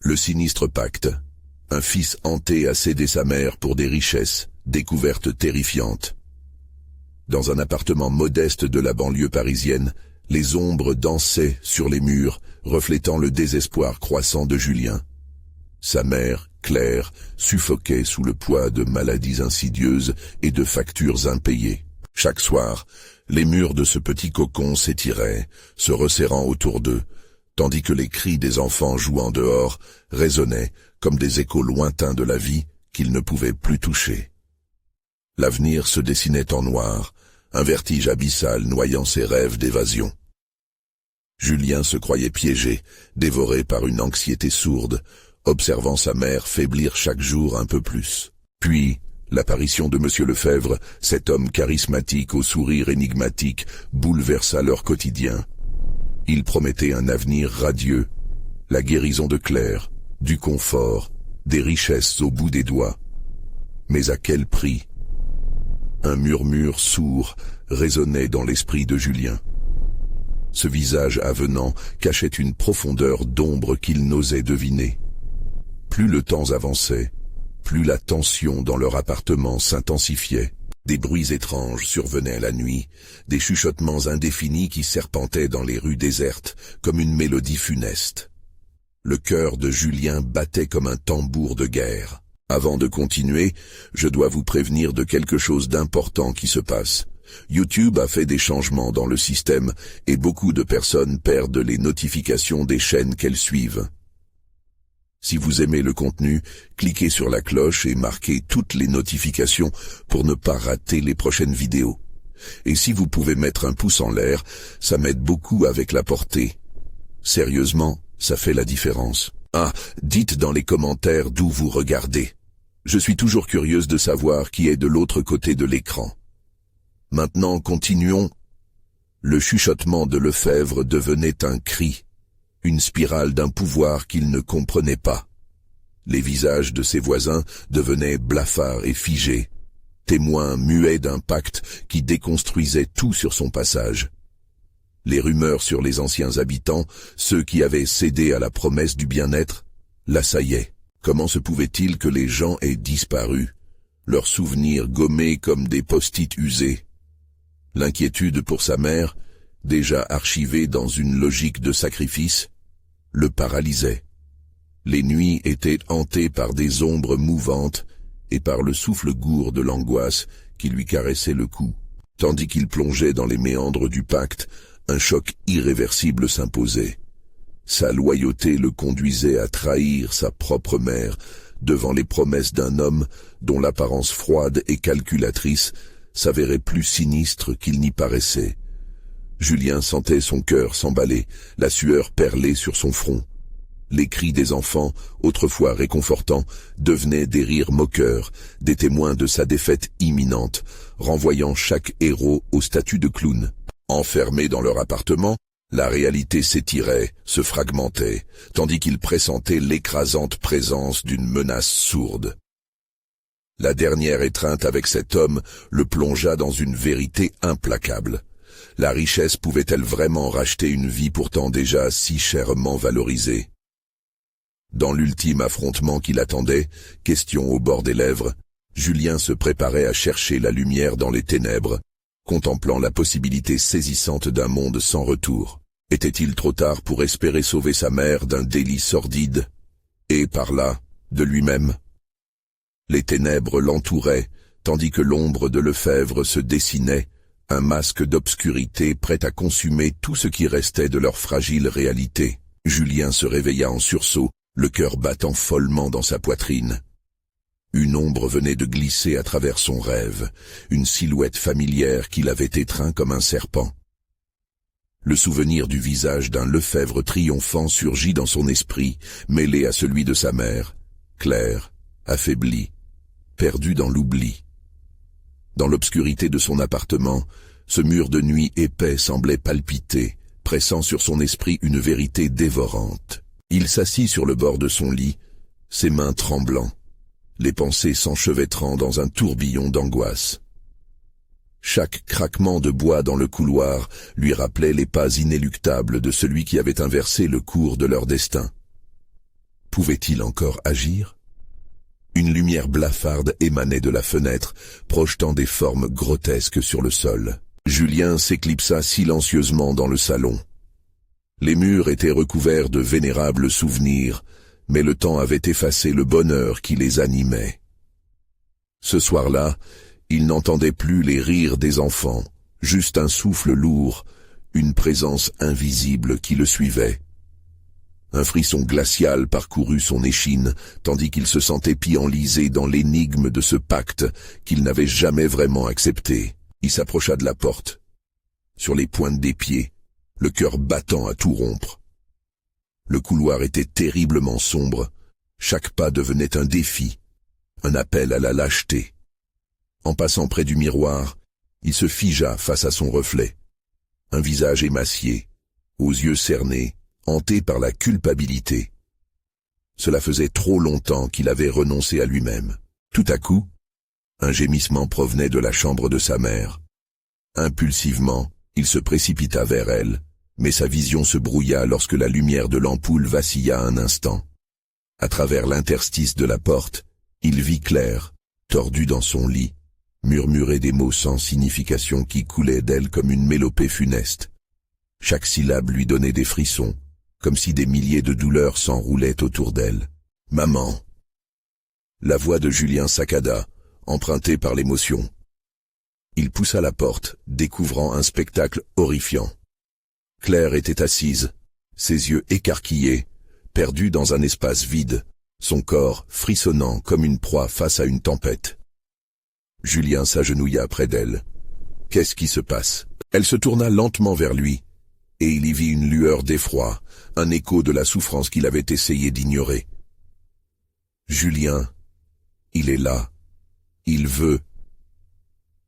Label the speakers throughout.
Speaker 1: Le sinistre pacte. Un fils hanté a cédé sa mère pour des richesses, découverte terrifiante. Dans un appartement modeste de la banlieue parisienne, les ombres dansaient sur les murs, reflétant le désespoir croissant de Julien. Sa mère, Claire, suffoquait sous le poids de maladies insidieuses et de factures impayées. Chaque soir, les murs de ce petit cocon s'étiraient, se resserrant autour d'eux, tandis que les cris des enfants jouant dehors résonnaient comme des échos lointains de la vie qu'ils ne pouvaient plus toucher. L'avenir se dessinait en noir, un vertige abyssal noyant ses rêves d'évasion. Julien se croyait piégé, dévoré par une anxiété sourde, observant sa mère faiblir chaque jour un peu plus. Puis, l'apparition de Monsieur Lefebvre, cet homme charismatique au sourire énigmatique, bouleversa leur quotidien. Il promettait un avenir radieux, la guérison de Claire, du confort, des richesses au bout des doigts. Mais à quel prix? Un murmure sourd résonnait dans l'esprit de Julien. Ce visage avenant cachait une profondeur d'ombre qu'il n'osait deviner. Plus le temps avançait, plus la tension dans leur appartement s'intensifiait. Des bruits étranges survenaient la nuit, des chuchotements indéfinis qui serpentaient dans les rues désertes comme une mélodie funeste. Le cœur de Julien battait comme un tambour de guerre. Avant de continuer, je dois vous prévenir de quelque chose d'important qui se passe. YouTube a fait des changements dans le système et beaucoup de personnes perdent les notifications des chaînes qu'elles suivent. Si vous aimez le contenu, cliquez sur la cloche et marquez toutes les notifications pour ne pas rater les prochaines vidéos. Et si vous pouvez mettre un pouce en l'air, ça m'aide beaucoup avec la portée. Sérieusement, ça fait la différence. Ah, dites dans les commentaires d'où vous regardez. Je suis toujours curieuse de savoir qui est de l'autre côté de l'écran. Maintenant, continuons. Le chuchotement de Lefebvre devenait un cri. Une spirale d'un pouvoir qu'il ne comprenait pas. Les visages de ses voisins devenaient blafards et figés, témoins muets d'un pacte qui déconstruisait tout sur son passage. Les rumeurs sur les anciens habitants, ceux qui avaient cédé à la promesse du bien-être, l'assaillaient. Comment se pouvait-il que les gens aient disparu, leurs souvenirs gommés comme des post-it usés? L'inquiétude pour sa mère, déjà archivé dans une logique de sacrifice, le paralysait. Les nuits étaient hantées par des ombres mouvantes et par le souffle gourd de l'angoisse qui lui caressait le cou. Tandis qu'il plongeait dans les méandres du pacte, un choc irréversible s'imposait. Sa loyauté le conduisait à trahir sa propre mère devant les promesses d'un homme dont l'apparence froide et calculatrice s'avérait plus sinistre qu'il n'y paraissait. Julien sentait son cœur s'emballer, la sueur perler sur son front. Les cris des enfants, autrefois réconfortants, devenaient des rires moqueurs, des témoins de sa défaite imminente, renvoyant chaque héros au statut de clown. Enfermés dans leur appartement, la réalité s'étirait, se fragmentait, tandis qu'ils pressentaient l'écrasante présence d'une menace sourde. La dernière étreinte avec cet homme le plongea dans une vérité implacable. La richesse pouvait-elle vraiment racheter une vie pourtant déjà si chèrement valorisée? Dans l'ultime affrontement qui l'attendait, question au bord des lèvres, Julien se préparait à chercher la lumière dans les ténèbres, contemplant la possibilité saisissante d'un monde sans retour. Était-il trop tard pour espérer sauver sa mère d'un délit sordide, et par là, de lui-même? Les ténèbres l'entouraient, tandis que l'ombre de Lefebvre se dessinait, un masque d'obscurité prêt à consumer tout ce qui restait de leur fragile réalité. Julien se réveilla en sursaut, le cœur battant follement dans sa poitrine. Une ombre venait de glisser à travers son rêve, une silhouette familière qui l'avait étreint comme un serpent. Le souvenir du visage d'un Lefebvre triomphant surgit dans son esprit, mêlé à celui de sa mère, Claire, affaiblie, perdue dans l'oubli. Dans l'obscurité de son appartement, ce mur de nuit épais semblait palpiter, pressant sur son esprit une vérité dévorante. Il s'assit sur le bord de son lit, ses mains tremblant, les pensées s'enchevêtrant dans un tourbillon d'angoisse. Chaque craquement de bois dans le couloir lui rappelait les pas inéluctables de celui qui avait inversé le cours de leur destin. Pouvait-il encore agir? Une lumière blafarde émanait de la fenêtre, projetant des formes grotesques sur le sol. Julien s'éclipsa silencieusement dans le salon. Les murs étaient recouverts de vénérables souvenirs, mais le temps avait effacé le bonheur qui les animait. Ce soir-là, il n'entendait plus les rires des enfants, juste un souffle lourd, une présence invisible qui le suivait. Un frisson glacial parcourut son échine, tandis qu'il se sentait enlisé dans l'énigme de ce pacte qu'il n'avait jamais vraiment accepté. Il s'approcha de la porte, sur les pointes des pieds, le cœur battant à tout rompre. Le couloir était terriblement sombre, chaque pas devenait un défi, un appel à la lâcheté. En passant près du miroir, il se figea face à son reflet. Un visage émacié, aux yeux cernés, hanté par la culpabilité. Cela faisait trop longtemps qu'il avait renoncé à lui-même. Tout à coup, un gémissement provenait de la chambre de sa mère. Impulsivement, il se précipita vers elle, mais sa vision se brouilla lorsque la lumière de l'ampoule vacilla un instant. À travers l'interstice de la porte, il vit Claire, tordue dans son lit, murmurer des mots sans signification qui coulaient d'elle comme une mélopée funeste. Chaque syllabe lui donnait des frissons, comme si des milliers de douleurs s'enroulaient autour d'elle. « Maman !» La voix de Julien saccada, empruntée par l'émotion. Il poussa la porte, découvrant un spectacle horrifiant. Claire était assise, ses yeux écarquillés, perdue dans un espace vide, son corps frissonnant comme une proie face à une tempête. Julien s'agenouilla près d'elle. « Qu'est-ce qui se passe ?» Elle se tourna lentement vers lui, et il y vit une lueur d'effroi, un écho de la souffrance qu'il avait essayé d'ignorer. « Julien, il est là. Il veut. »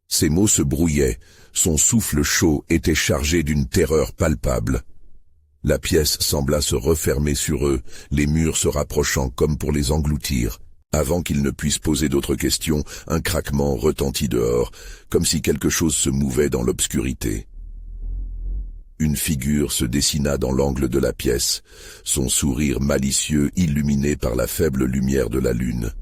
Speaker 1: Ses mots se brouillaient, son souffle chaud était chargé d'une terreur palpable. La pièce sembla se refermer sur eux, les murs se rapprochant comme pour les engloutir. Avant qu'ils ne puissent poser d'autres questions, un craquement retentit dehors, comme si quelque chose se mouvait dans l'obscurité. Une figure se dessina dans l'angle de la pièce, son sourire malicieux illuminé par la faible lumière de la lune.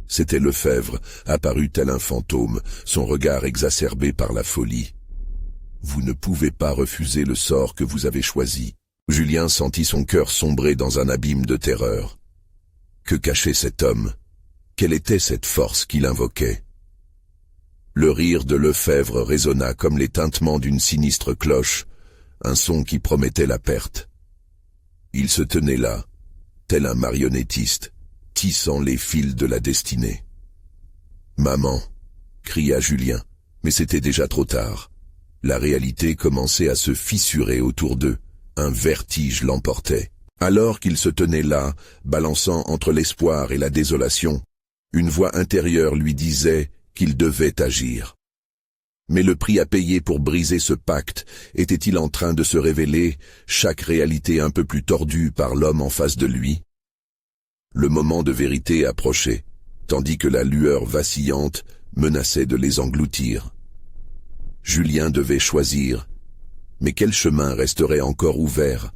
Speaker 1: C'était Lefebvre, apparu tel un fantôme, son regard exacerbé par la folie. « Vous ne pouvez pas refuser le sort que vous avez choisi. » Julien sentit son cœur sombrer dans un abîme de terreur. Que cachait cet homme? Quelle était cette force qu'il invoquait? Le rire de Lefebvre résonna comme les tintements d'une sinistre cloche, un son qui promettait la perte. Il se tenait là, tel un marionnettiste, tissant les fils de la destinée. « Maman !» cria Julien, mais c'était déjà trop tard. La réalité commençait à se fissurer autour d'eux, un vertige l'emportait. Alors qu'il se tenait là, balançant entre l'espoir et la désolation, une voix intérieure lui disait qu'il devait agir. Mais le prix à payer pour briser ce pacte était-il en train de se révéler, chaque réalité un peu plus tordue par l'homme en face de lui? Le moment de vérité approchait, tandis que la lueur vacillante menaçait de les engloutir. Julien devait choisir, mais quel chemin resterait encore ouvert?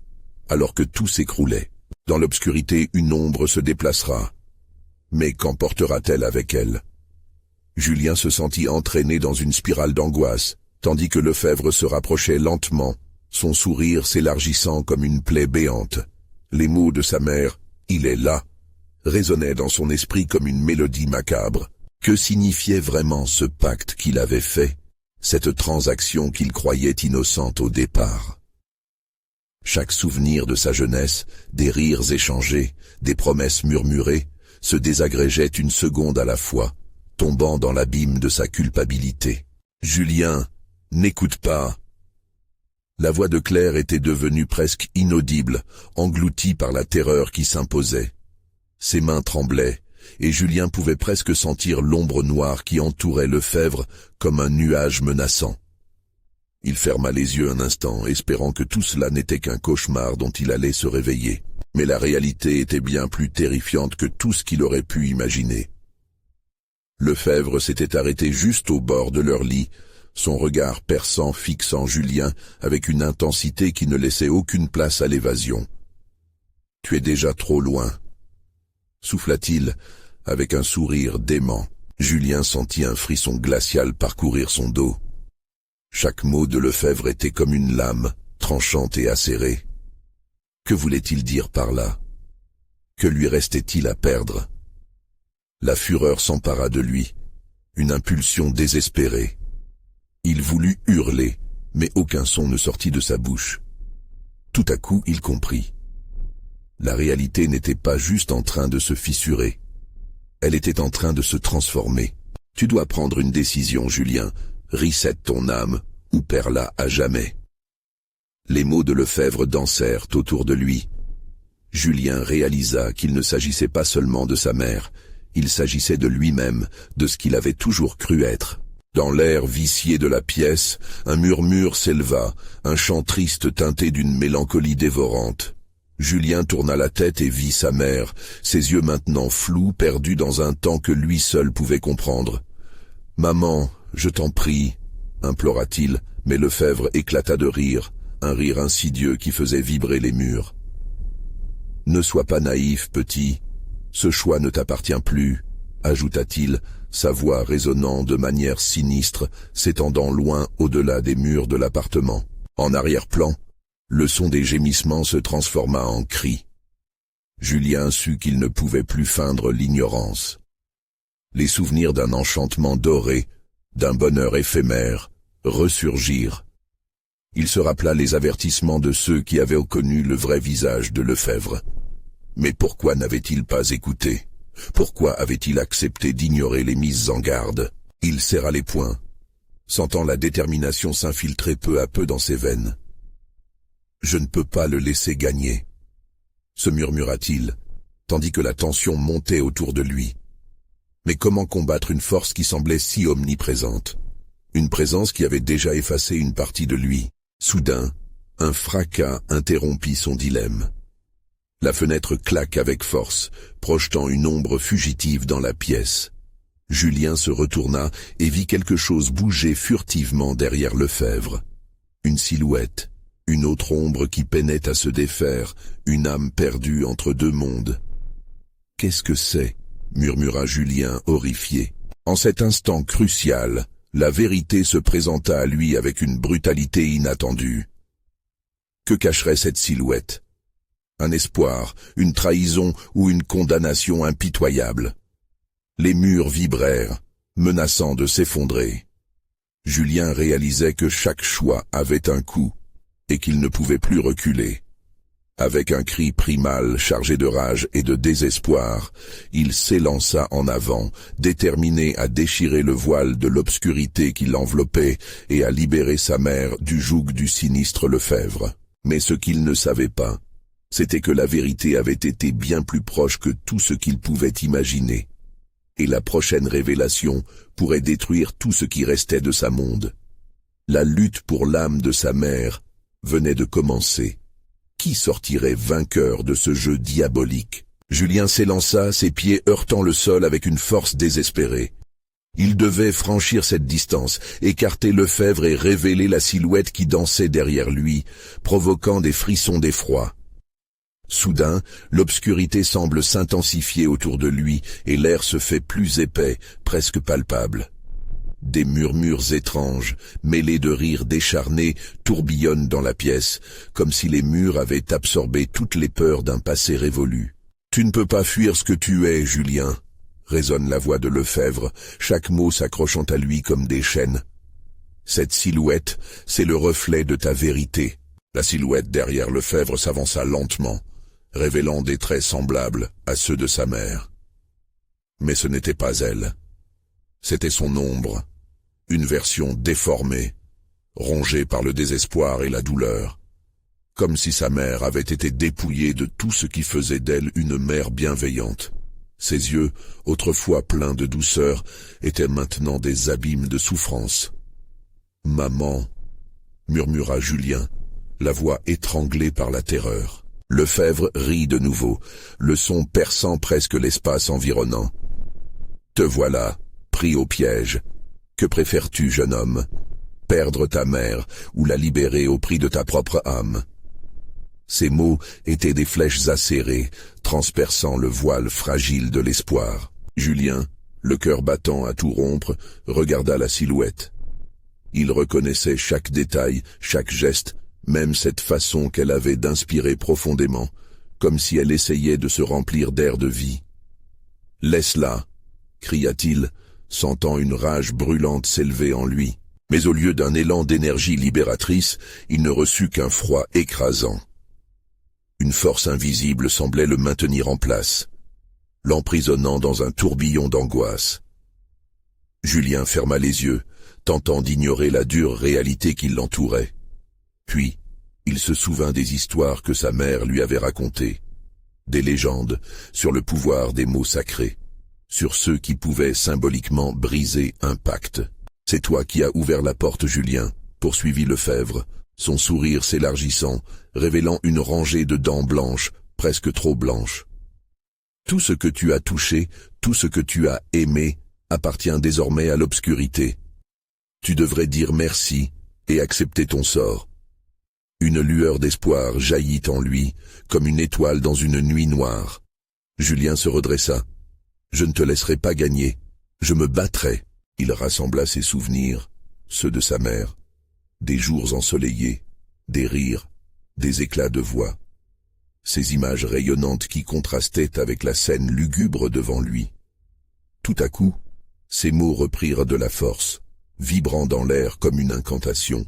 Speaker 1: Alors que tout s'écroulait. Dans l'obscurité, une ombre se déplacera. Mais qu'emportera-t-elle avec elle? Julien se sentit entraîné dans une spirale d'angoisse, tandis que Lefebvre se rapprochait lentement, son sourire s'élargissant comme une plaie béante. Les mots de sa mère, « Il est là », résonnaient dans son esprit comme une mélodie macabre. Que signifiait vraiment ce pacte qu'il avait fait, cette transaction qu'il croyait innocente au départ? Chaque souvenir de sa jeunesse, des rires échangés, des promesses murmurées, se désagrégeait une seconde à la fois, tombant dans l'abîme de sa culpabilité. « Julien, n'écoute pas !» La voix de Claire était devenue presque inaudible, engloutie par la terreur qui s'imposait. Ses mains tremblaient, et Julien pouvait presque sentir l'ombre noire qui entourait Lefebvre comme un nuage menaçant. Il ferma les yeux un instant, espérant que tout cela n'était qu'un cauchemar dont il allait se réveiller. Mais la réalité était bien plus terrifiante que tout ce qu'il aurait pu imaginer. Lefebvre s'était arrêté juste au bord de leur lit, son regard perçant fixant Julien avec une intensité qui ne laissait aucune place à l'évasion. « Tu es déjà trop loin. » souffla-t-il, avec un sourire dément. Julien sentit un frisson glacial parcourir son dos. Chaque mot de Lefebvre était comme une lame, tranchante et acérée. Que voulait-il dire par là? Que lui restait-il à perdre? La fureur s'empara de lui, une impulsion désespérée. Il voulut hurler, mais aucun son ne sortit de sa bouche. Tout à coup, il comprit. La réalité n'était pas juste en train de se fissurer. Elle était en train de se transformer. Tu dois prendre une décision, Julien. Reset ton âme, ou perds-la à jamais. Les mots de Lefebvre dansèrent autour de lui. Julien réalisa qu'il ne s'agissait pas seulement de sa mère, il s'agissait de lui-même, de ce qu'il avait toujours cru être. Dans l'air vicié de la pièce, un murmure s'éleva, un chant triste teinté d'une mélancolie dévorante. Julien tourna la tête et vit sa mère, ses yeux maintenant flous, perdus dans un temps que lui seul pouvait comprendre. « Maman, je t'en prie » implora-t-il, mais Lefebvre éclata de rire, un rire insidieux qui faisait vibrer les murs. « Ne sois pas naïf, petit, ce choix ne t'appartient plus » ajouta-t-il, sa voix résonnant de manière sinistre, s'étendant loin au-delà des murs de l'appartement. En arrière-plan, le son des gémissements se transforma en cri. Julien sut qu'il ne pouvait plus feindre l'ignorance. Les souvenirs d'un enchantement doré, d'un bonheur éphémère, ressurgirent. Il se rappela les avertissements de ceux qui avaient connu le vrai visage de Lefebvre. Mais pourquoi n'avait-il pas écouté? Pourquoi avait-il accepté d'ignorer les mises en garde? Il serra les poings, sentant la détermination s'infiltrer peu à peu dans ses veines. « Je ne peux pas le laisser gagner » se murmura-t-il, tandis que la tension montait autour de lui. Mais comment combattre une force qui semblait si omniprésente? Une présence qui avait déjà effacé une partie de lui. Soudain, un fracas interrompit son dilemme. La fenêtre claque avec force, projetant une ombre fugitive dans la pièce. Julien se retourna et vit quelque chose bouger furtivement derrière Lefebvre. Une silhouette, une autre ombre qui peinait à se défaire, une âme perdue entre deux mondes. « Qu'est-ce que c'est » murmura Julien horrifié. En cet instant crucial, la vérité se présenta à lui avec une brutalité inattendue. Que cacherait cette silhouette? Un espoir, une trahison ou une condamnation impitoyable? Les murs vibrèrent, menaçant de s'effondrer. Julien réalisait que chaque choix avait un coût, et qu'il ne pouvait plus reculer. Avec un cri primal chargé de rage et de désespoir, il s'élança en avant, déterminé à déchirer le voile de l'obscurité qui l'enveloppait et à libérer sa mère du joug du sinistre Lefebvre. Mais ce qu'il ne savait pas, c'était que la vérité avait été bien plus proche que tout ce qu'il pouvait imaginer. Et la prochaine révélation pourrait détruire tout ce qui restait de sa monde. La lutte pour l'âme de sa mère venait de commencer. Qui sortirait vainqueur de ce jeu diabolique? Julien s'élança, ses pieds heurtant le sol avec une force désespérée. Il devait franchir cette distance, écarter Lefebvre et révéler la silhouette qui dansait derrière lui, provoquant des frissons d'effroi. Soudain, l'obscurité semble s'intensifier autour de lui et l'air se fait plus épais, presque palpable. Des murmures étranges, mêlés de rires décharnés, tourbillonnent dans la pièce, comme si les murs avaient absorbé toutes les peurs d'un passé révolu. « Tu ne peux pas fuir ce que tu es, Julien », résonne la voix de Lefebvre, chaque mot s'accrochant à lui comme des chaînes. « Cette silhouette, c'est le reflet de ta vérité. » La silhouette derrière Lefebvre s'avança lentement, révélant des traits semblables à ceux de sa mère. Mais ce n'était pas elle. C'était son ombre, une version déformée, rongée par le désespoir et la douleur, comme si sa mère avait été dépouillée de tout ce qui faisait d'elle une mère bienveillante. Ses yeux, autrefois pleins de douceur, étaient maintenant des abîmes de souffrance. « Maman » murmura Julien, la voix étranglée par la terreur. Lefebvre rit de nouveau, le son perçant presque l'espace environnant. « Te voilà, pris au piège. Que préfères-tu, jeune homme? Perdre ta mère ou la libérer au prix de ta propre âme ?» Ces mots étaient des flèches acérées, transperçant le voile fragile de l'espoir. Julien, le cœur battant à tout rompre, regarda la silhouette. Il reconnaissait chaque détail, chaque geste, même cette façon qu'elle avait d'inspirer profondément, comme si elle essayait de se remplir d'air de vie. « Laisse-la !» cria-t-il, sentant une rage brûlante s'élever en lui. Mais au lieu d'un élan d'énergie libératrice, il ne reçut qu'un froid écrasant. Une force invisible semblait le maintenir en place, l'emprisonnant dans un tourbillon d'angoisse. Julien ferma les yeux, tentant d'ignorer la dure réalité qui l'entourait. Puis, il se souvint des histoires que sa mère lui avait racontées, des légendes sur le pouvoir des mots sacrés, sur ceux qui pouvaient symboliquement briser un pacte. « C'est toi qui as ouvert la porte, Julien », poursuivit Lefebvre, son sourire s'élargissant, révélant une rangée de dents blanches, presque trop blanches. Tout ce que tu as touché, tout ce que tu as aimé, appartient désormais à l'obscurité. Tu devrais dire merci et accepter ton sort. Une lueur d'espoir jaillit en lui, comme une étoile dans une nuit noire. Julien se redressa. « Je ne te laisserai pas gagner. Je me battrai. » Il rassembla ses souvenirs, ceux de sa mère, des jours ensoleillés, des rires, des éclats de voix. Ces images rayonnantes qui contrastaient avec la scène lugubre devant lui. Tout à coup, ces mots reprirent de la force, vibrant dans l'air comme une incantation.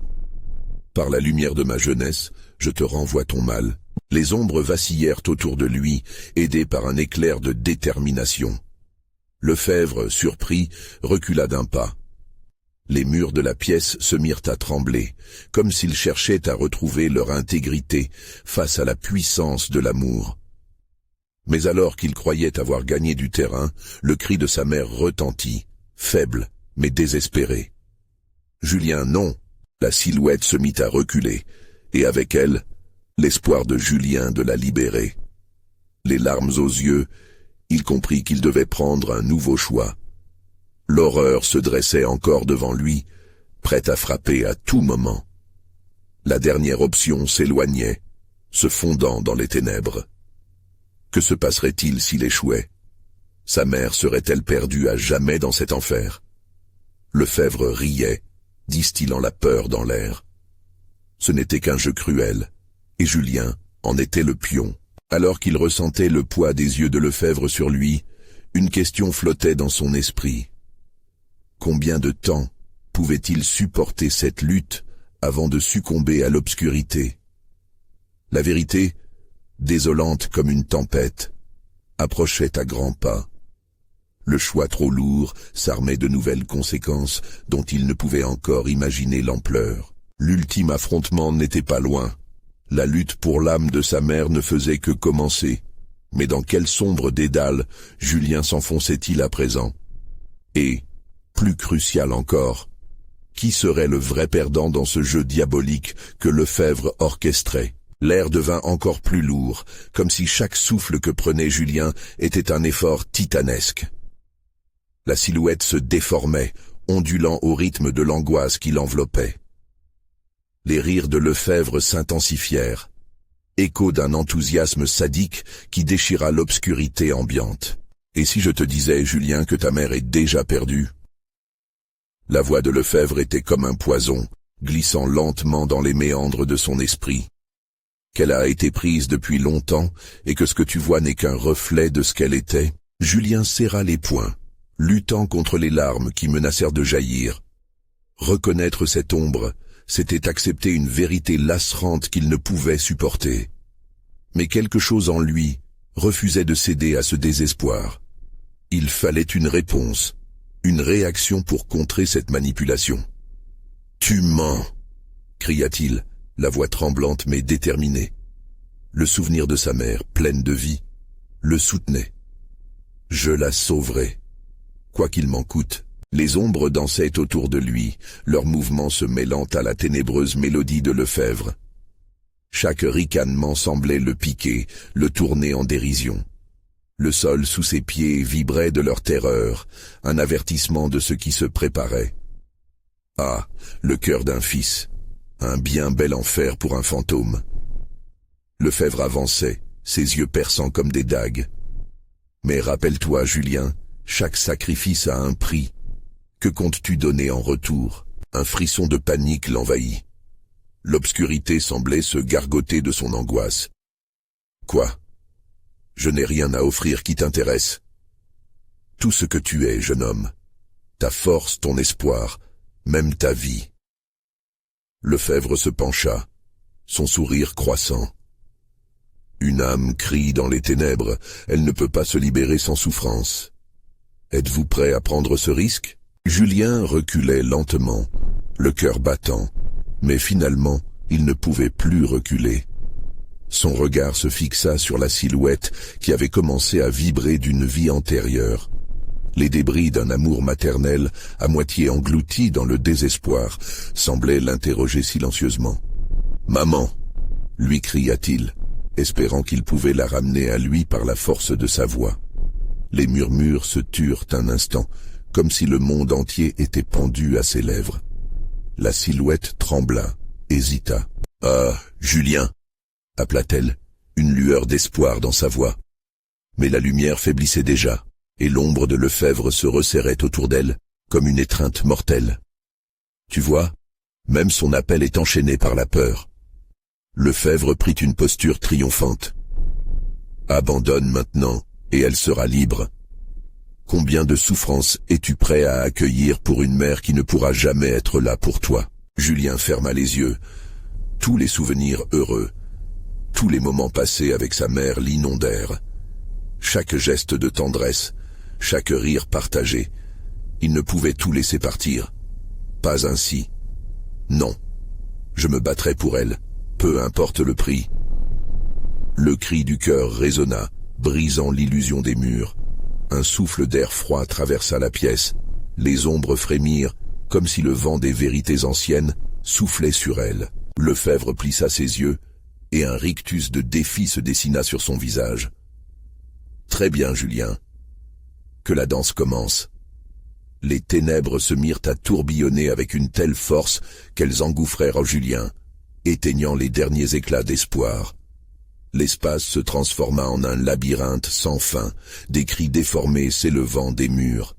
Speaker 1: « Par la lumière de ma jeunesse, je te renvoie ton mal. » Les ombres vacillèrent autour de lui, aidées par un éclair de détermination. Lefebvre, surpris, recula d'un pas. Les murs de la pièce se mirent à trembler, comme s'ils cherchaient à retrouver leur intégrité face à la puissance de l'amour. Mais alors qu'il croyait avoir gagné du terrain, le cri de sa mère retentit, faible mais désespéré. « Julien, non !» La silhouette se mit à reculer, et avec elle, l'espoir de Julien de la libérer. Les larmes aux yeux, il comprit qu'il devait prendre un nouveau choix. L'horreur se dressait encore devant lui, prête à frapper à tout moment. La dernière option s'éloignait, se fondant dans les ténèbres. Que se passerait-il s'il échouait? Sa mère serait-elle perdue à jamais dans cet enfer? Lefebvre riait, distillant la peur dans l'air. Ce n'était qu'un jeu cruel, et Julien en était le pion. Alors qu'il ressentait le poids des yeux de Lefebvre sur lui, une question flottait dans son esprit. Combien de temps pouvait-il supporter cette lutte avant de succomber à l'obscurité? La vérité, désolante comme une tempête, approchait à grands pas. Le choix trop lourd s'armait de nouvelles conséquences dont il ne pouvait encore imaginer l'ampleur. L'ultime affrontement n'était pas loin. La lutte pour l'âme de sa mère ne faisait que commencer. Mais dans quel sombre dédale Julien s'enfonçait-il à présent? Et, plus crucial encore, qui serait le vrai perdant dans ce jeu diabolique que Lefebvre orchestrait? L'air devint encore plus lourd, comme si chaque souffle que prenait Julien était un effort titanesque. La silhouette se déformait, ondulant au rythme de l'angoisse qui l'enveloppait. Les rires de Lefebvre s'intensifièrent, écho d'un enthousiasme sadique qui déchira l'obscurité ambiante. « Et si je te disais, Julien, que ta mère est déjà perdue ?» La voix de Lefebvre était comme un poison, glissant lentement dans les méandres de son esprit. Qu'elle a été prise depuis longtemps et que ce que tu vois n'est qu'un reflet de ce qu'elle était. Julien serra les poings, luttant contre les larmes qui menacèrent de jaillir. Reconnaître cette ombre, c'était accepter une vérité lacerante qu'il ne pouvait supporter. Mais quelque chose en lui refusait de céder à ce désespoir. Il fallait une réponse, une réaction pour contrer cette manipulation. « Tu mens !» cria-t-il, la voix tremblante mais déterminée. Le souvenir de sa mère, pleine de vie, le soutenait. « Je la sauverai, quoi qu'il m'en coûte. » Les ombres dansaient autour de lui, leurs mouvements se mêlant à la ténébreuse mélodie de Lefebvre. Chaque ricanement semblait le piquer, le tourner en dérision. Le sol sous ses pieds vibrait de leur terreur, un avertissement de ce qui se préparait. Ah, le cœur d'un fils, un bien bel enfer pour un fantôme. Lefebvre avançait, ses yeux perçants comme des dagues. Mais rappelle-toi, Julien, chaque sacrifice a un prix. Que comptes-tu donner en retour? Un frisson de panique l'envahit. L'obscurité semblait se gargoter de son angoisse. Quoi? Je n'ai rien à offrir qui t'intéresse. Tout ce que tu es, jeune homme. Ta force, ton espoir, même ta vie. Lefebvre se pencha, son sourire croissant. Une âme crie dans les ténèbres, elle ne peut pas se libérer sans souffrance. Êtes-vous prêt à prendre ce risque? Julien reculait lentement, le cœur battant, mais finalement, il ne pouvait plus reculer. Son regard se fixa sur la silhouette qui avait commencé à vibrer d'une vie antérieure. Les débris d'un amour maternel, à moitié englouti dans le désespoir, semblaient l'interroger silencieusement. « Maman !» lui cria-t-il, espérant qu'il pouvait la ramener à lui par la force de sa voix. Les murmures se turent un instant, comme si le monde entier était pendu à ses lèvres. La silhouette trembla, hésita. « Ah, Julien !» appela-t-elle, une lueur d'espoir dans sa voix. Mais la lumière faiblissait déjà, et l'ombre de Lefebvre se resserrait autour d'elle, comme une étreinte mortelle. Tu vois, même son appel est enchaîné par la peur. Lefebvre prit une posture triomphante. Abandonne maintenant, et elle sera libre. Combien de souffrances es-tu prêt à accueillir pour une mère qui ne pourra jamais être là pour toi? Julien ferma les yeux. Tous les souvenirs heureux, tous les moments passés avec sa mère l'inondèrent. Chaque geste de tendresse, chaque rire partagé, il ne pouvait tout laisser partir. Pas ainsi. Non. Je me battrai pour elle, peu importe le prix. Le cri du cœur résonna, brisant l'illusion des murs. Un souffle d'air froid traversa la pièce. Les ombres frémirent, comme si le vent des vérités anciennes soufflait sur elle. Lefebvre plissa ses yeux, et un rictus de défi se dessina sur son visage. Très bien, Julien. Que la danse commence. Les ténèbres se mirent à tourbillonner avec une telle force qu'elles engouffrèrent en Julien, éteignant les derniers éclats d'espoir. L'espace se transforma en un labyrinthe sans fin, des cris déformés s'élevant des murs.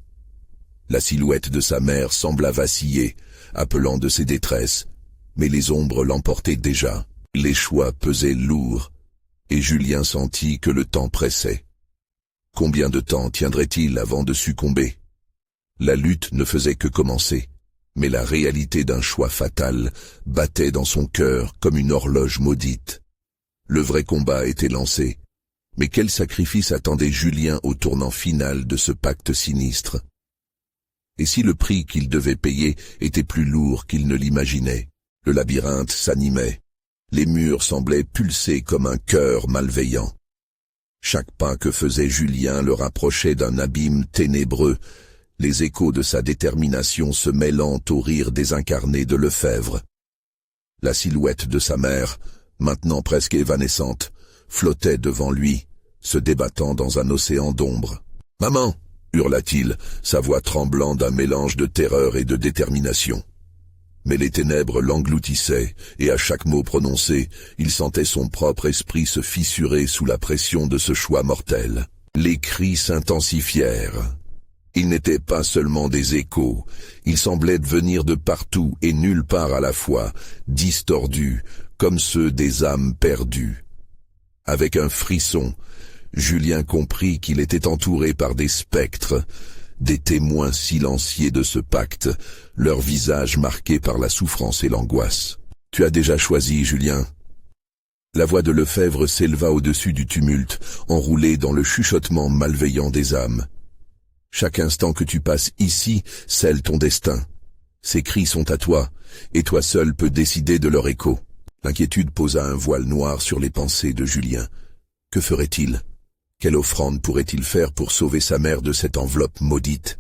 Speaker 1: La silhouette de sa mère sembla vaciller, appelant de ses détresses, mais les ombres l'emportaient déjà. Les choix pesaient lourd, et Julien sentit que le temps pressait. Combien de temps tiendrait-il avant de succomber? La lutte ne faisait que commencer, mais la réalité d'un choix fatal battait dans son cœur comme une horloge maudite. Le vrai combat était lancé, mais quel sacrifice attendait Julien au tournant final de ce pacte sinistre? Et si le prix qu'il devait payer était plus lourd qu'il ne l'imaginait? Le labyrinthe s'animait. Les murs semblaient pulser comme un cœur malveillant. Chaque pas que faisait Julien le rapprochait d'un abîme ténébreux, les échos de sa détermination se mêlant au rire désincarné de Lefebvre. La silhouette de sa mère, maintenant presque évanescente, flottait devant lui, se débattant dans un océan d'ombre. « Maman !» hurla-t-il, sa voix tremblant d'un mélange de terreur et de détermination. Mais les ténèbres l'engloutissaient, et à chaque mot prononcé, il sentait son propre esprit se fissurer sous la pression de ce choix mortel. Les cris s'intensifièrent. Ils n'étaient pas seulement des échos, ils semblaient venir de partout et nulle part à la fois, distordus, comme ceux des âmes perdues. Avec un frisson, Julien comprit qu'il était entouré par des spectres, des témoins silencieux de ce pacte, leurs visages marqués par la souffrance et l'angoisse. « Tu as déjà choisi, Julien ?» La voix de Lefebvre s'éleva au-dessus du tumulte, enroulée dans le chuchotement malveillant des âmes. « Chaque instant que tu passes ici scelle ton destin. Ces cris sont à toi, et toi seul peux décider de leur écho. » L'inquiétude posa un voile noir sur les pensées de Julien. Que ferait-il ? Quelle offrande pourrait-il faire pour sauver sa mère de cette enveloppe maudite?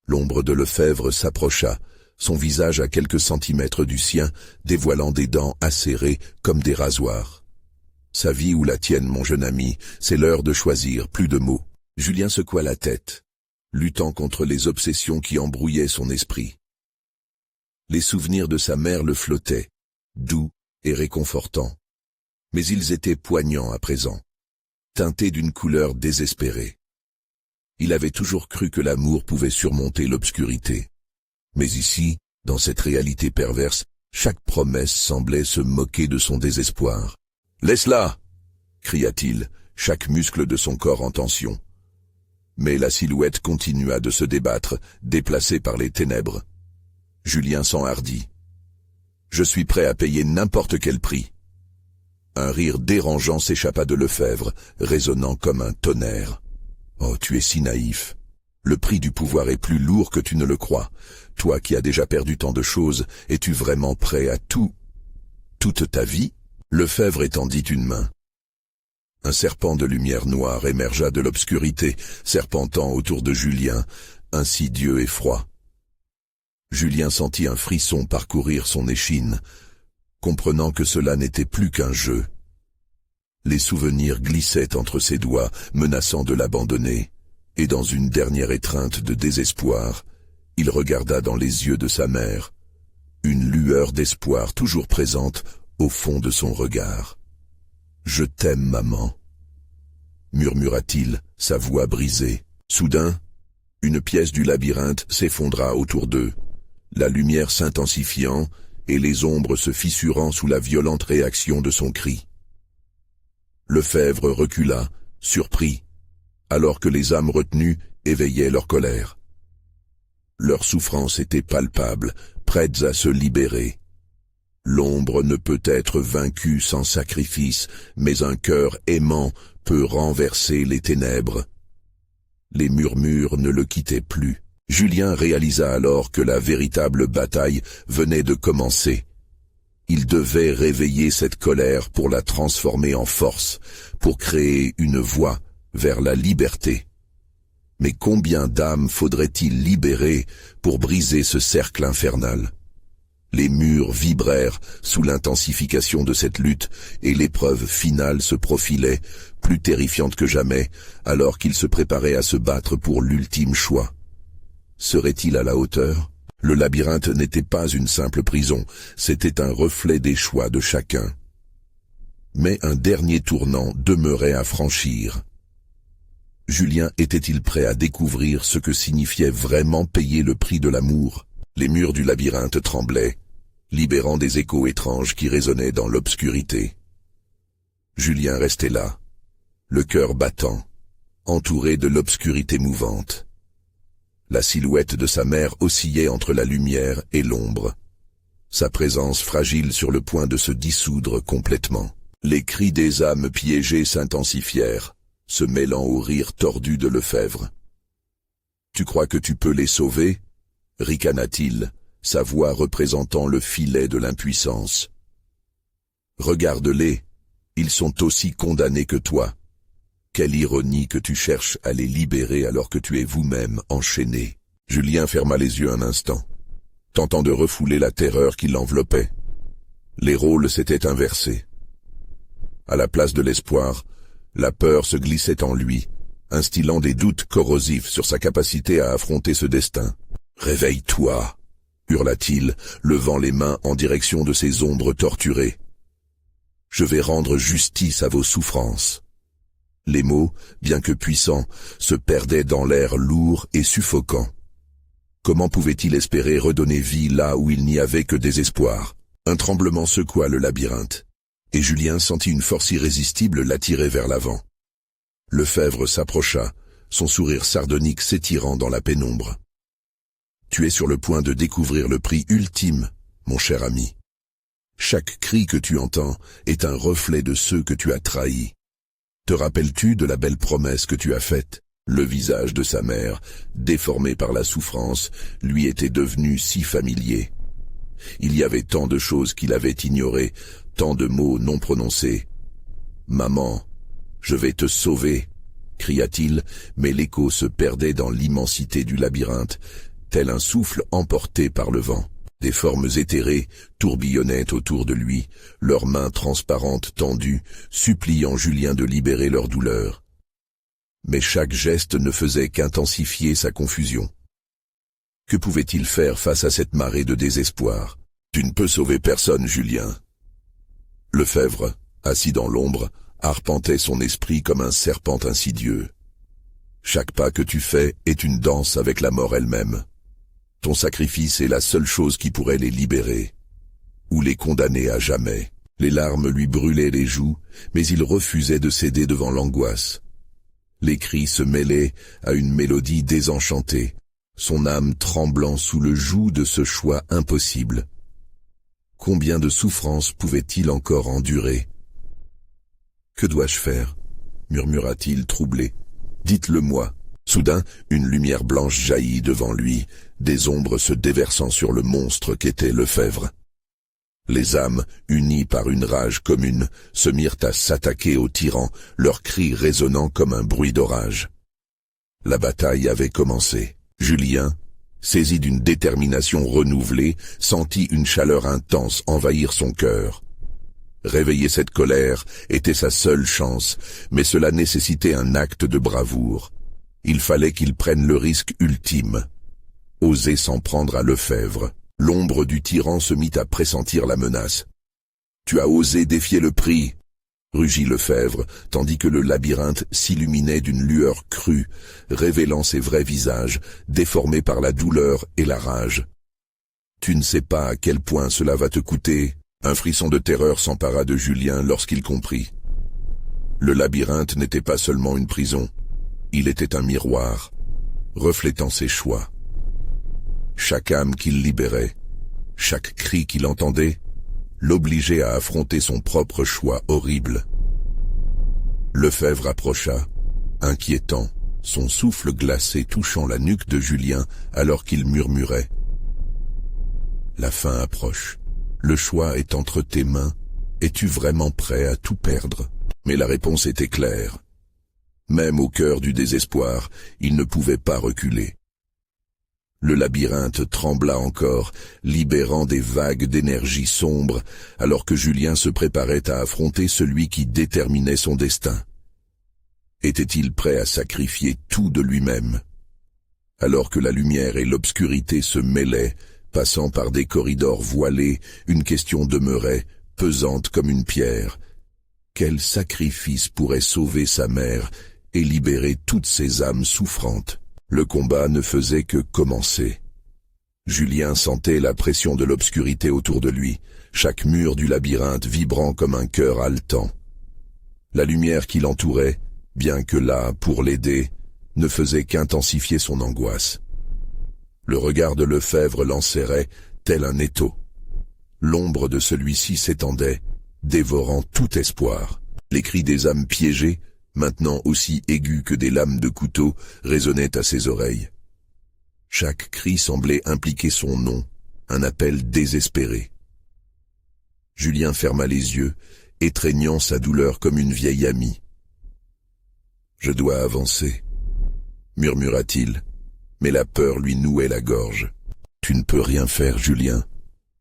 Speaker 1: L'ombre de Lefebvre s'approcha, son visage à quelques centimètres du sien, dévoilant des dents acérées comme des rasoirs. « Sa vie ou la tienne, mon jeune ami, c'est l'heure de choisir, plus de mots. » Julien secoua la tête, luttant contre les obsessions qui embrouillaient son esprit. Les souvenirs de sa mère le flottaient, doux et réconfortants. Mais ils étaient poignants à présent, teintés d'une couleur désespérée. Il avait toujours cru que l'amour pouvait surmonter l'obscurité. Mais ici, dans cette réalité perverse, chaque promesse semblait se moquer de son désespoir. « Laisse-la !» cria-t-il, chaque muscle de son corps en tension. Mais la silhouette continua de se débattre, déplacée par les ténèbres. Julien s'enhardit. « Je suis prêt à payer n'importe quel prix. » Un rire dérangeant s'échappa de Lefebvre, résonnant comme un tonnerre. « Oh, tu es si naïf. Le prix du pouvoir est plus lourd que tu ne le crois. Toi qui as déjà perdu tant de choses, es-tu vraiment prêt à tout? Toute ta vie ?» Lefebvre étendit une main. Un serpent de lumière noire émergea de l'obscurité, serpentant autour de Julien, insidieux et froid. Julien sentit un frisson parcourir son échine, comprenant que cela n'était plus qu'un jeu. Les souvenirs glissaient entre ses doigts, menaçant de l'abandonner, et dans une dernière étreinte de désespoir, il regarda dans les yeux de sa mère, une lueur d'espoir toujours présente au fond de son regard. « Je t'aime, maman », murmura-t-il, sa voix brisée. Soudain, une pièce du labyrinthe s'effondra autour d'eux, la lumière s'intensifiant et les ombres se fissurant sous la violente réaction de son cri. Lefebvre recula, surpris, alors que les âmes retenues éveillaient leur colère. Leur souffrance était palpable, prêtes à se libérer. L'ombre ne peut être vaincue sans sacrifice, mais un cœur aimant peut renverser les ténèbres. Les murmures ne le quittaient plus. Julien réalisa alors que la véritable bataille venait de commencer. Il devait réveiller cette colère pour la transformer en force, pour créer une voie vers la liberté. Mais combien d'âmes faudrait-il libérer pour briser ce cercle infernal ? Les murs vibrèrent sous l'intensification de cette lutte et l'épreuve finale se profilait, plus terrifiante que jamais, alors qu'il se préparait à se battre pour l'ultime choix. Serait-il à la hauteur ? Le labyrinthe n'était pas une simple prison, c'était un reflet des choix de chacun. Mais un dernier tournant demeurait à franchir. Julien était-il prêt à découvrir ce que signifiait vraiment payer le prix de l'amour ? Les murs du labyrinthe tremblaient, libérant des échos étranges qui résonnaient dans l'obscurité. Julien restait là, le cœur battant, entouré de l'obscurité mouvante. La silhouette de sa mère oscillait entre la lumière et l'ombre, sa présence fragile sur le point de se dissoudre complètement. Les cris des âmes piégées s'intensifièrent, se mêlant au rire tordu de Lefebvre. « Tu crois que tu peux les sauver ?» ricana-t-il, sa voix représentant le filet de l'impuissance. « Regarde-les, ils sont aussi condamnés que toi. Quelle ironie que tu cherches à les libérer alors que tu es vous-même enchaîné. » Julien ferma les yeux un instant, tentant de refouler la terreur qui l'enveloppait. Les rôles s'étaient inversés. À la place de l'espoir, la peur se glissait en lui, instillant des doutes corrosifs sur sa capacité à affronter ce destin. « Réveille-toi !» hurla-t-il, levant les mains en direction de ces ombres torturées. « Je vais rendre justice à vos souffrances. » Les mots, bien que puissants, se perdaient dans l'air lourd et suffocant. Comment pouvait-il espérer redonner vie là où il n'y avait que désespoir? Un tremblement secoua le labyrinthe, et Julien sentit une force irrésistible l'attirer vers l'avant. Lefebvre s'approcha, son sourire sardonique s'étirant dans la pénombre. « Tu es sur le point de découvrir le prix ultime, mon cher ami. Chaque cri que tu entends est un reflet de ceux que tu as trahis. Te rappelles-tu de la belle promesse que tu as faite ? » Le visage de sa mère, déformé par la souffrance, lui était devenu si familier. Il y avait tant de choses qu'il avait ignorées, tant de mots non prononcés. « Maman, je vais te sauver !» cria-t-il, mais l'écho se perdait dans l'immensité du labyrinthe, tel un souffle emporté par le vent. Des formes éthérées tourbillonnaient autour de lui, leurs mains transparentes tendues, suppliant Julien de libérer leur douleur. Mais chaque geste ne faisait qu'intensifier sa confusion. Que pouvait-il faire face à cette marée de désespoir ? « Tu ne peux sauver personne, Julien. » Lefebvre, assis dans l'ombre, arpentait son esprit comme un serpent insidieux. Chaque pas que tu fais est une danse avec la mort elle-même. Ton sacrifice est la seule chose qui pourrait les libérer, ou les condamner à jamais. Les larmes lui brûlaient les joues, mais il refusait de céder devant l'angoisse. Les cris se mêlaient à une mélodie désenchantée, son âme tremblant sous le joug de ce choix impossible. Combien de souffrances pouvait-il encore endurer? « Que dois-je faire » murmura-t-il troublé. « Dites-le-moi. » Soudain, une lumière blanche jaillit devant lui, des ombres se déversant sur le monstre qu'était Lefebvre. Les âmes, unies par une rage commune, se mirent à s'attaquer au tyran, leurs cris résonnant comme un bruit d'orage. La bataille avait commencé. Julien, saisi d'une détermination renouvelée, sentit une chaleur intense envahir son cœur. Réveiller cette colère était sa seule chance, mais cela nécessitait un acte de bravoure. Il fallait qu'il prenne le risque ultime. Oser s'en prendre à Lefebvre. L'ombre du tyran se mit à pressentir la menace. « Tu as osé défier le prix !» rugit Lefebvre, tandis que le labyrinthe s'illuminait d'une lueur crue, révélant ses vrais visages, déformés par la douleur et la rage. « Tu ne sais pas à quel point cela va te coûter !» Un frisson de terreur s'empara de Julien lorsqu'il comprit. Le labyrinthe n'était pas seulement une prison, il était un miroir, reflétant ses choix. Chaque âme qu'il libérait, chaque cri qu'il entendait, l'obligeait à affronter son propre choix horrible. Lefebvre approcha, inquiétant, son souffle glacé touchant la nuque de Julien alors qu'il murmurait. La fin approche. Le choix est entre tes mains. Es-tu vraiment prêt à tout perdre? Mais la réponse était claire. Même au cœur du désespoir, il ne pouvait pas reculer. Le labyrinthe trembla encore, libérant des vagues d'énergie sombre, alors que Julien se préparait à affronter celui qui déterminait son destin. Était-il prêt à sacrifier tout de lui-même? Alors que la lumière et l'obscurité se mêlaient, passant par des corridors voilés, une question demeurait, pesante comme une pierre. Quel sacrifice pourrait sauver sa mère et libérer toutes ces âmes souffrantes? Le combat ne faisait que commencer. Julien sentait la pression de l'obscurité autour de lui, chaque mur du labyrinthe vibrant comme un cœur haletant. La lumière qui l'entourait, bien que là, pour l'aider, ne faisait qu'intensifier son angoisse. Le regard de Lefebvre l'enserrait, tel un étau. L'ombre de celui-ci s'étendait, dévorant tout espoir. Les cris des âmes piégées, maintenant aussi aigus que des lames de couteau, résonnaient à ses oreilles. Chaque cri semblait impliquer son nom, un appel désespéré. Julien ferma les yeux, étreignant sa douleur comme une vieille amie. « Je dois avancer » murmura-t-il, mais la peur lui nouait la gorge. « Tu ne peux rien faire, Julien »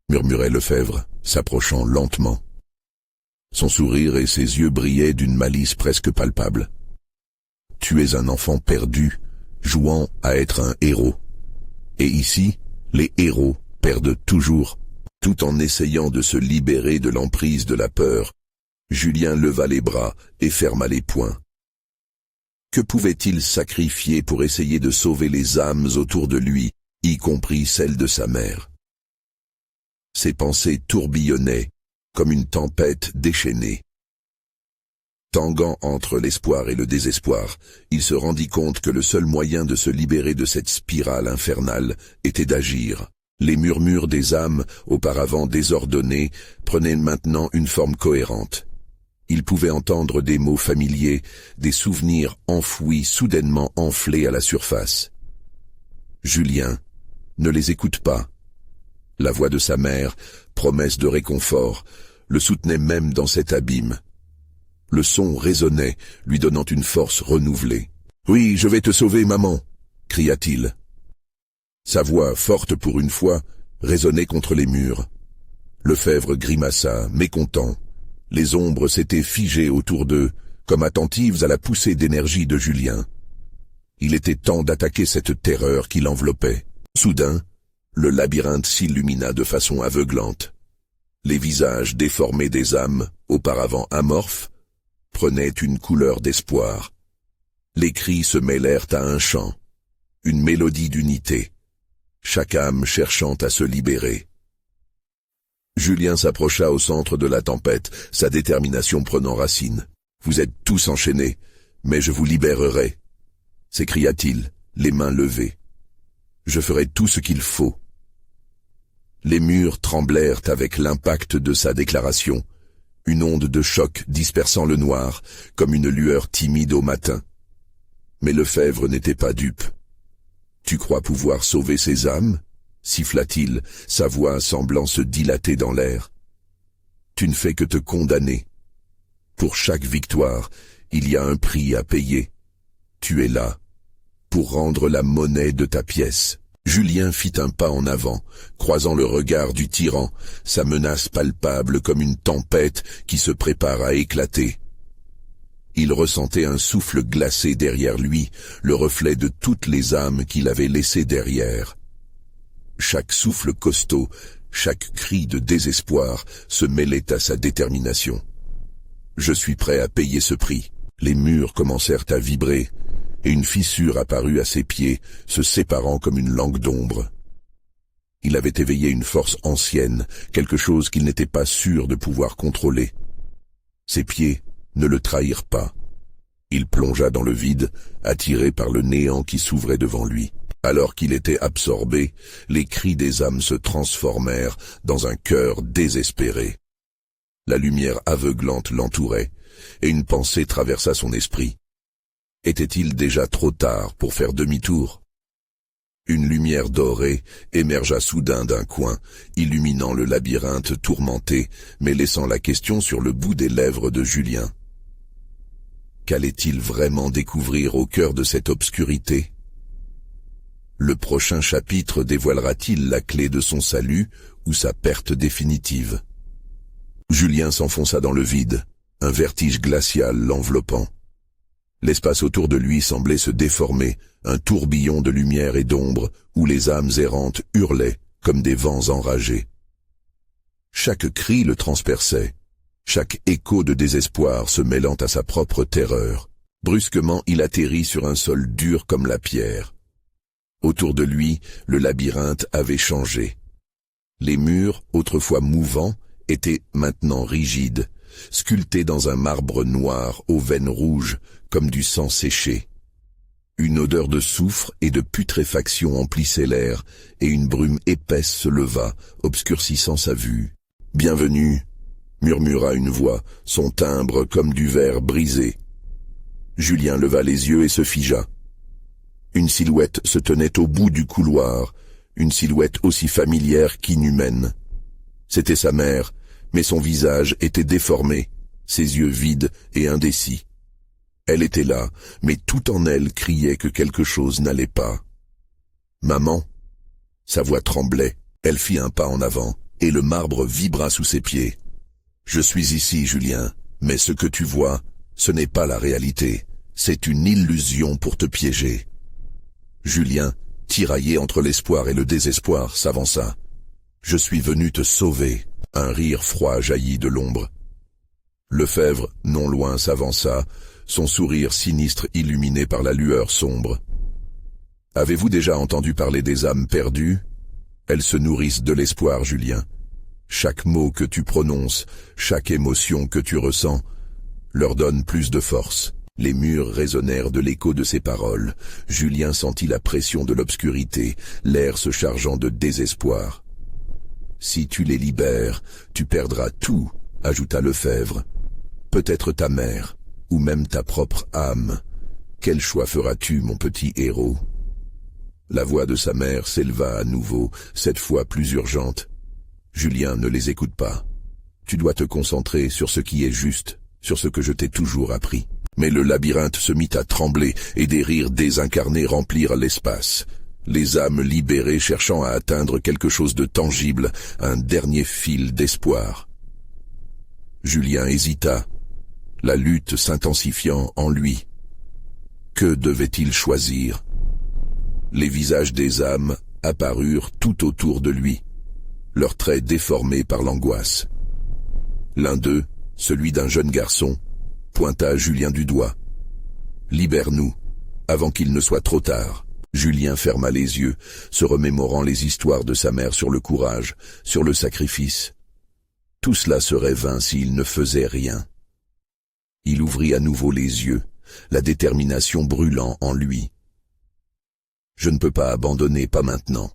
Speaker 1: murmurait Lefebvre, s'approchant lentement. Son sourire et ses yeux brillaient d'une malice presque palpable. « Tu es un enfant perdu, jouant à être un héros. Et ici, les héros perdent toujours. » Tout en essayant de se libérer de l'emprise de la peur, Julien leva les bras et ferma les poings. Que pouvait-il sacrifier pour essayer de sauver les âmes autour de lui, y compris celles de sa mère? Ses pensées tourbillonnaient, comme une tempête déchaînée. Tanguant entre l'espoir et le désespoir, il se rendit compte que le seul moyen de se libérer de cette spirale infernale était d'agir. Les murmures des âmes, auparavant désordonnés, prenaient maintenant une forme cohérente. Il pouvait entendre des mots familiers, des souvenirs enfouis soudainement enflés à la surface. Julien, ne les écoute pas. La voix de sa mère, promesse de réconfort, le soutenait même dans cet abîme. Le son résonnait, lui donnant une force renouvelée. « Oui, je vais te sauver, maman !» cria-t-il. Sa voix, forte pour une fois, résonnait contre les murs. Lefebvre grimaça, mécontent. Les ombres s'étaient figées autour d'eux, comme attentives à la poussée d'énergie de Julien. Il était temps d'attaquer cette terreur qui l'enveloppait. Soudain, le labyrinthe s'illumina de façon aveuglante. Les visages déformés des âmes, auparavant amorphes, prenaient une couleur d'espoir. Les cris se mêlèrent à un chant, une mélodie d'unité, chaque âme cherchant à se libérer. Julien s'approcha au centre de la tempête, sa détermination prenant racine. « Vous êtes tous enchaînés, mais je vous libérerai », s'écria-t-il, les mains levées. « Je ferai tout ce qu'il faut. » Les murs tremblèrent avec l'impact de sa déclaration, une onde de choc dispersant le noir, comme une lueur timide au matin. Mais Lefebvre n'était pas dupe. « Tu crois pouvoir sauver ces âmes ?» siffla-t-il, sa voix semblant se dilater dans l'air. « Tu ne fais que te condamner. Pour chaque victoire, il y a un prix à payer. Tu es là, pour rendre la monnaie de ta pièce. » Julien fit un pas en avant, croisant le regard du tyran, sa menace palpable comme une tempête qui se prépare à éclater. Il ressentait un souffle glacé derrière lui, le reflet de toutes les âmes qu'il avait laissées derrière. Chaque souffle costaud, chaque cri de désespoir se mêlait à sa détermination. « Je suis prêt à payer ce prix. » Les murs commencèrent à vibrer, et une fissure apparut à ses pieds, se séparant comme une langue d'ombre. Il avait éveillé une force ancienne, quelque chose qu'il n'était pas sûr de pouvoir contrôler. Ses pieds ne le trahirent pas. Il plongea dans le vide, attiré par le néant qui s'ouvrait devant lui. Alors qu'il était absorbé, les cris des âmes se transformèrent dans un cœur désespéré. La lumière aveuglante l'entourait, et une pensée traversa son esprit. Était-il déjà trop tard pour faire demi-tour? Une lumière dorée émergea soudain d'un coin, illuminant le labyrinthe tourmenté, mais laissant la question sur le bout des lèvres de Julien. Qu'allait-il vraiment découvrir au cœur de cette obscurité? Le prochain chapitre dévoilera-t-il la clé de son salut ou sa perte définitive? Julien s'enfonça dans le vide, un vertige glacial l'enveloppant. L'espace autour de lui semblait se déformer, un tourbillon de lumière et d'ombre où les âmes errantes hurlaient comme des vents enragés. Chaque cri le transperçait, chaque écho de désespoir se mêlant à sa propre terreur. Brusquement, il atterrit sur un sol dur comme la pierre. Autour de lui, le labyrinthe avait changé. Les murs, autrefois mouvants, étaient maintenant rigides, sculptés dans un marbre noir aux veines rouges, comme du sang séché. Une odeur de soufre et de putréfaction emplissait l'air, et une brume épaisse se leva, obscurcissant sa vue. « Bienvenue !» murmura une voix, son timbre comme du verre brisé. Julien leva les yeux et se figea. Une silhouette se tenait au bout du couloir, une silhouette aussi familière qu'inhumaine. C'était sa mère, mais son visage était déformé, ses yeux vides et indécis. Elle était là, mais tout en elle criait que quelque chose n'allait pas. « Maman !» Sa voix tremblait, elle fit un pas en avant, et le marbre vibra sous ses pieds. « Je suis ici, Julien, mais ce que tu vois, ce n'est pas la réalité, c'est une illusion pour te piéger. » Julien, tiraillé entre l'espoir et le désespoir, s'avança. « Je suis venu te sauver. » Un rire froid jaillit de l'ombre. Lefebvre, non loin, s'avança, son sourire sinistre illuminé par la lueur sombre. « Avez-vous déjà entendu parler des âmes perdues? Elles se nourrissent de l'espoir, Julien. Chaque mot que tu prononces, chaque émotion que tu ressens, leur donne plus de force. » Les murs résonnèrent de l'écho de ses paroles. Julien sentit la pression de l'obscurité, l'air se chargeant de désespoir. « Si tu les libères, tu perdras tout, » ajouta Lefebvre. « Peut-être ta mère, ou même ta propre âme. Quel choix feras-tu, mon petit héros ?» La voix de sa mère s'éleva à nouveau, cette fois plus urgente. « Julien, ne les écoute pas. Tu dois te concentrer sur ce qui est juste, sur ce que je t'ai toujours appris. » Mais le labyrinthe se mit à trembler et des rires désincarnés remplirent l'espace. Les âmes libérées cherchant à atteindre quelque chose de tangible, un dernier fil d'espoir. Julien hésita, la lutte s'intensifiant en lui. Que devait-il choisir? Les visages des âmes apparurent tout autour de lui, leurs traits déformés par l'angoisse. L'un d'eux, celui d'un jeune garçon, pointa Julien du doigt. « Libère-nous, avant qu'il ne soit trop tard. » Julien ferma les yeux, se remémorant les histoires de sa mère sur le courage, sur le sacrifice. Tout cela serait vain s'il ne faisait rien. Il ouvrit à nouveau les yeux, la détermination brûlant en lui. « Je ne peux pas abandonner, pas maintenant. »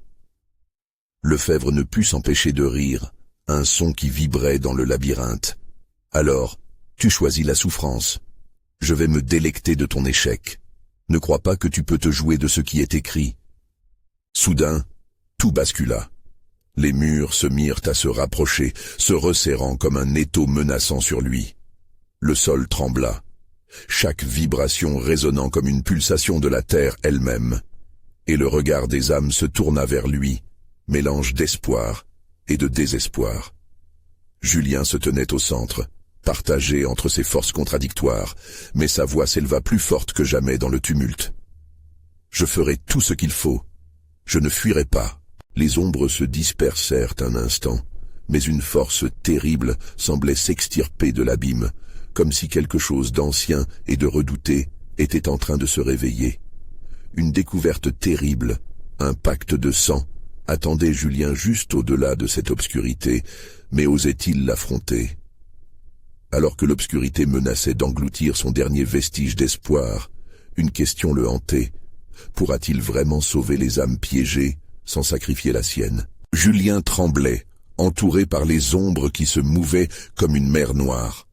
Speaker 1: Lefebvre ne put s'empêcher de rire, un son qui vibrait dans le labyrinthe. « Alors, tu choisis la souffrance. Je vais me délecter de ton échec. Ne crois pas que tu peux te jouer de ce qui est écrit. » Soudain, tout bascula. Les murs se mirent à se rapprocher, se resserrant comme un étau menaçant sur lui. Le sol trembla, chaque vibration résonnant comme une pulsation de la terre elle-même. Et le regard des âmes se tourna vers lui, mélange d'espoir et de désespoir. Julien se tenait au centre, partagé entre ses forces contradictoires, mais sa voix s'éleva plus forte que jamais dans le tumulte. « Je ferai tout ce qu'il faut. Je ne fuirai pas. » Les ombres se dispersèrent un instant, mais une force terrible semblait s'extirper de l'abîme, comme si quelque chose d'ancien et de redouté était en train de se réveiller. Une découverte terrible, un pacte de sang, attendait Julien juste au-delà de cette obscurité, mais osait-il l'affronter? Alors que l'obscurité menaçait d'engloutir son dernier vestige d'espoir, une question le hantait. Pourra-t-il vraiment sauver les âmes piégées sans sacrifier la sienne? Julien tremblait, entouré par les ombres qui se mouvaient comme une mer noire.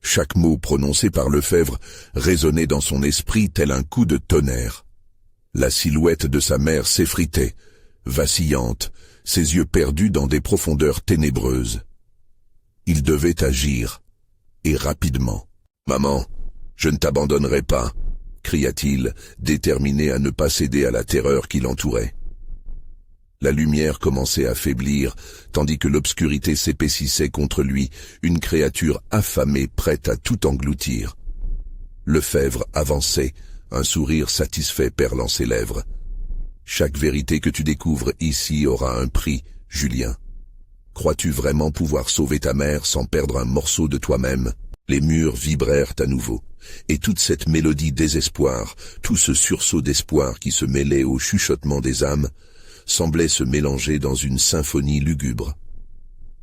Speaker 1: Chaque mot prononcé par Lefebvre résonnait dans son esprit tel un coup de tonnerre. La silhouette de sa mère s'effritait, vacillante, ses yeux perdus dans des profondeurs ténébreuses. Il devait agir, et rapidement. « Maman, je ne t'abandonnerai pas !» cria-t-il, déterminé à ne pas céder à la terreur qui l'entourait. La lumière commençait à faiblir, tandis que l'obscurité s'épaississait contre lui, une créature affamée prête à tout engloutir. Lefebvre avançait, un sourire satisfait perlant ses lèvres. « Chaque vérité que tu découvres ici aura un prix, Julien. Crois-tu vraiment pouvoir sauver ta mère sans perdre un morceau de toi-même ?» Les murs vibrèrent à nouveau, et toute cette mélodie désespoir, tout ce sursaut d'espoir qui se mêlait au chuchotement des âmes, semblait se mélanger dans une symphonie lugubre.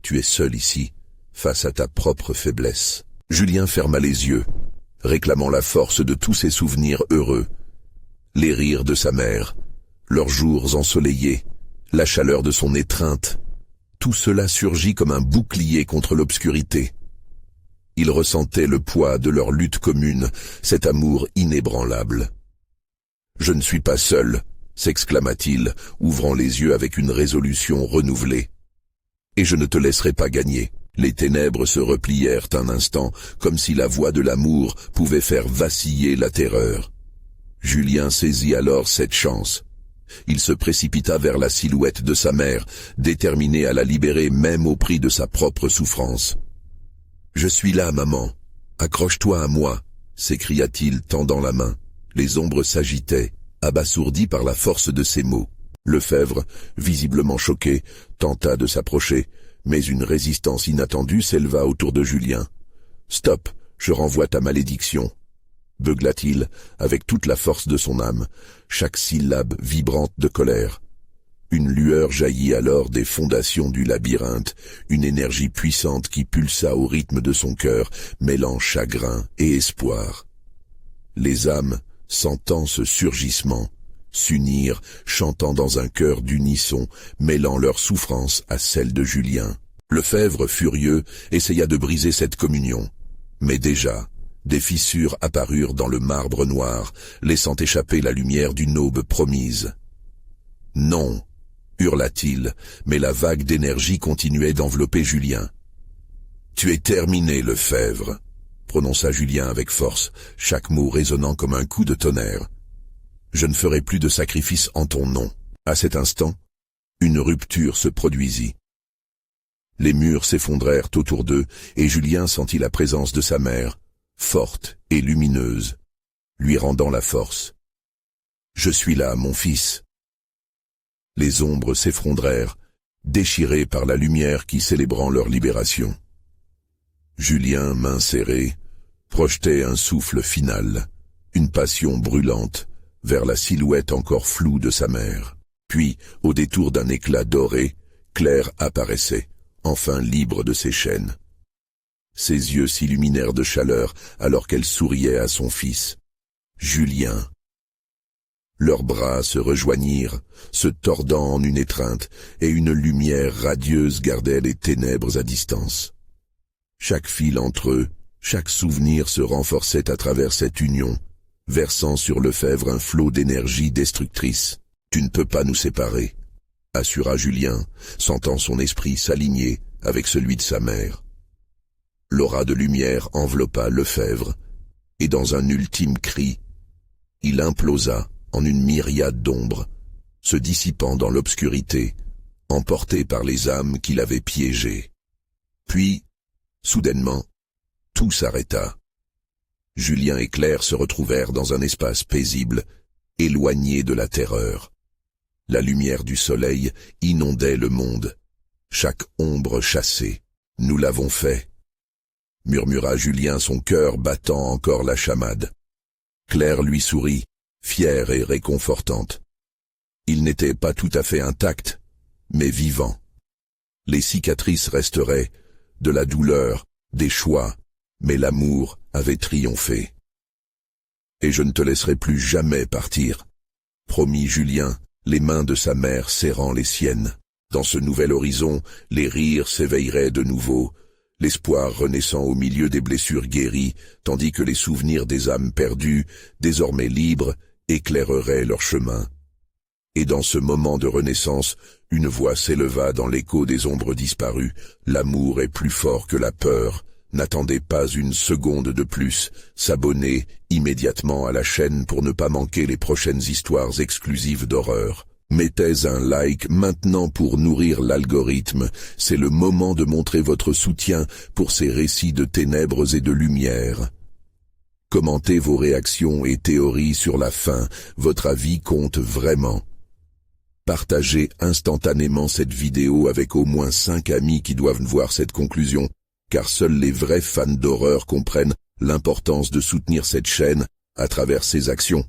Speaker 1: Tu es seul ici, face à ta propre faiblesse. Julien ferma les yeux, réclamant la force de tous ses souvenirs heureux. Les rires de sa mère, leurs jours ensoleillés, la chaleur de son étreinte, tout cela surgit comme un bouclier contre l'obscurité. Il ressentait le poids de leur lutte commune, cet amour inébranlable. « Je ne suis pas seul », s'exclama-t-il, ouvrant les yeux avec une résolution renouvelée. « Et je ne te laisserai pas gagner. » Les ténèbres se replièrent un instant, comme si la voix de l'amour pouvait faire vaciller la terreur. Julien saisit alors cette chance. Il se précipita vers la silhouette de sa mère, déterminé à la libérer même au prix de sa propre souffrance. « Je suis là, maman. Accroche-toi à moi !» s'écria-t-il, tendant la main. Les ombres s'agitaient, abasourdies par la force de ses mots. Lefebvre, visiblement choqué, tenta de s'approcher, mais une résistance inattendue s'éleva autour de Julien. « Stop, je renvoie ta malédiction !» beugla-t-il, avec toute la force de son âme, chaque syllabe vibrante de colère. Une lueur jaillit alors des fondations du labyrinthe, une énergie puissante qui pulsa au rythme de son cœur, mêlant chagrin et espoir. Les âmes, sentant ce surgissement, s'unirent, chantant dans un chœur d'unisson, mêlant leur souffrance à celle de Julien. Lefebvre, furieux, essaya de briser cette communion. Mais déjà, des fissures apparurent dans le marbre noir, laissant échapper la lumière d'une aube promise. « Non !» hurla-t-il, mais la vague d'énergie continuait d'envelopper Julien. « Tu es terminé, Lefebvre !» prononça Julien avec force, chaque mot résonnant comme un coup de tonnerre. « Je ne ferai plus de sacrifice en ton nom. » À cet instant, une rupture se produisit. Les murs s'effondrèrent autour d'eux, et Julien sentit la présence de sa mère, forte et lumineuse, lui rendant la force. « Je suis là, mon fils !» Les ombres s'effondrèrent, déchirées par la lumière qui célébrant leur libération. Julien, main serrée, projetait un souffle final, une passion brûlante, vers la silhouette encore floue de sa mère. Puis, au détour d'un éclat doré, Claire apparaissait, enfin libre de ses chaînes. Ses yeux s'illuminèrent de chaleur alors qu'elle souriait à son fils. Julien. Leurs bras se rejoignirent, se tordant en une étreinte, et une lumière radieuse gardait les ténèbres à distance. Chaque fil entre eux, chaque souvenir se renforçait à travers cette union, versant sur Lefebvre un flot d'énergie destructrice. « Tu ne peux pas nous séparer », assura Julien, sentant son esprit s'aligner avec celui de sa mère. L'aura de lumière enveloppa Lefebvre, et dans un ultime cri, il implosa en une myriade d'ombres, se dissipant dans l'obscurité, emporté par les âmes qui l'avaient piégé. Puis, soudainement, tout s'arrêta. Julien et Claire se retrouvèrent dans un espace paisible, éloigné de la terreur. La lumière du soleil inondait le monde, chaque ombre chassée. « Nous l'avons fait », murmura Julien, son cœur battant encore la chamade. Claire lui sourit, fière et réconfortante. Il n'était pas tout à fait intact, mais vivant. Les cicatrices resteraient, de la douleur, des choix, mais l'amour avait triomphé. « Et je ne te laisserai plus jamais partir », promit Julien, les mains de sa mère serrant les siennes. Dans ce nouvel horizon, les rires s'éveilleraient de nouveau, l'espoir renaissant au milieu des blessures guéries, tandis que les souvenirs des âmes perdues, désormais libres, éclaireraient leur chemin. Et dans ce moment de renaissance, une voix s'éleva dans l'écho des ombres disparues. « L'amour est plus fort que la peur. N'attendez pas une seconde de plus. S'abonner immédiatement à la chaîne pour ne pas manquer les prochaines histoires exclusives d'horreur. Mettez un like maintenant pour nourrir l'algorithme. C'est le moment de montrer votre soutien pour ces récits de ténèbres et de lumière. Commentez vos réactions et théories sur la fin. Votre avis compte vraiment. Partagez instantanément cette vidéo avec au moins 5 amis qui doivent voir cette conclusion, car seuls les vrais fans d'horreur comprennent l'importance de soutenir cette chaîne à travers ses actions.